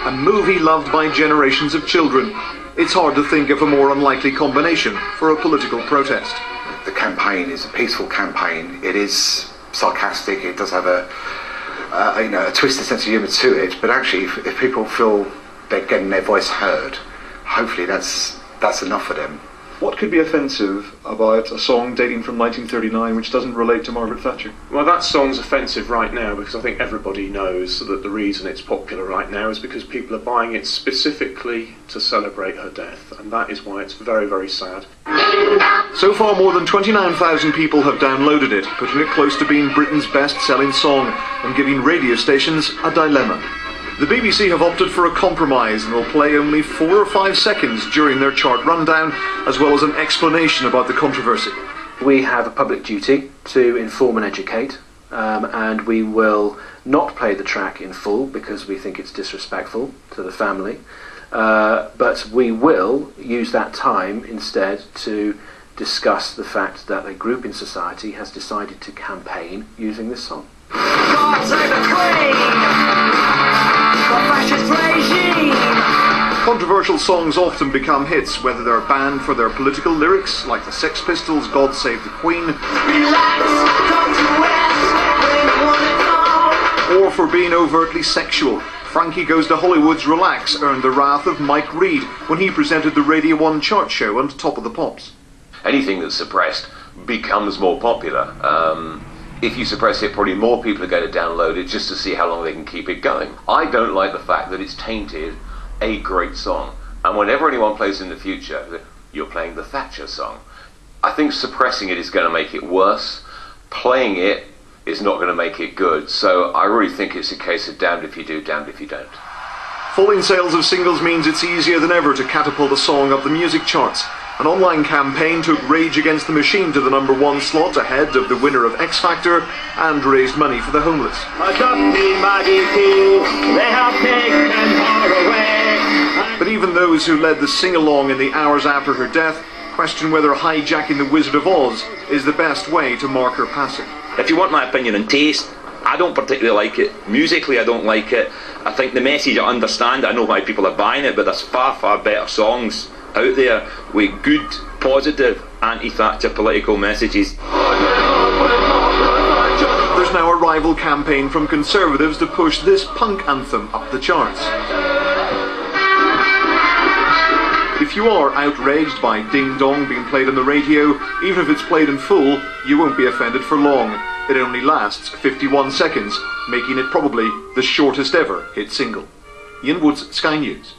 a movie loved by generations of children. It's hard to think of a more unlikely combination for a political protest. The campaign is a peaceful campaign. It is sarcastic. It does have a twisted sense of humour to it. But actually, if people feel they're getting their voice heard, hopefully that's enough for them. What could be offensive about a song dating from 1939 which doesn't relate to Margaret Thatcher? Well, that song's offensive right now because I think everybody knows that the reason it's popular right now is because people are buying it specifically to celebrate her death, and that is why it's very, very sad. So far, more than 29,000 people have downloaded it, putting it close to being Britain's best-selling song and giving radio stations a dilemma. The BBC have opted for a compromise and will play only 4 or 5 seconds during their chart rundown, as well as an explanation about the controversy. We have a public duty to inform and educate, and we will not play the track in full because we think it's disrespectful to the family, but we will use that time instead to discuss the fact that a group in society has decided to campaign using this song. God save the Queen! Controversial songs often become hits, whether they're banned for their political lyrics, like the Sex Pistols' God Save the Queen, or for being overtly sexual. Frankie Goes to Hollywood's Relax earned the wrath of Mike Reid when he presented the Radio 1 chart show on Top of the Pops. Anything that's suppressed becomes more popular. If you suppress it, probably more people are going to download it just to see how long they can keep it going. I don't like the fact that it's tainted a great song. And whenever anyone plays in the future, you're playing the Thatcher song. I think suppressing it is going to make it worse. Playing it is not going to make it good. So I really think it's a case of damned if you do, damned if you don't. Falling sales of singles means it's easier than ever to catapult a song up the music charts. An online campaign took Rage Against the Machine to the #1 slot ahead of the winner of X Factor and raised money for the homeless. But even those who led the sing-along in the hours after her death question whether hijacking the Wizard of Oz is the best way to mark her passing. If you want my opinion on taste, I don't particularly like it. Musically, I don't like it. I think the message, I understand, I know why people are buying it, but there's far, far better songs out there with good, positive, anti-Thatcher political messages. There's now a rival campaign from Conservatives to push this punk anthem up the charts. If you are outraged by Ding Dong being played on the radio, even if it's played in full, you won't be offended for long. It only lasts 51 seconds, making it probably the shortest ever hit single. Ian Woods, Sky News.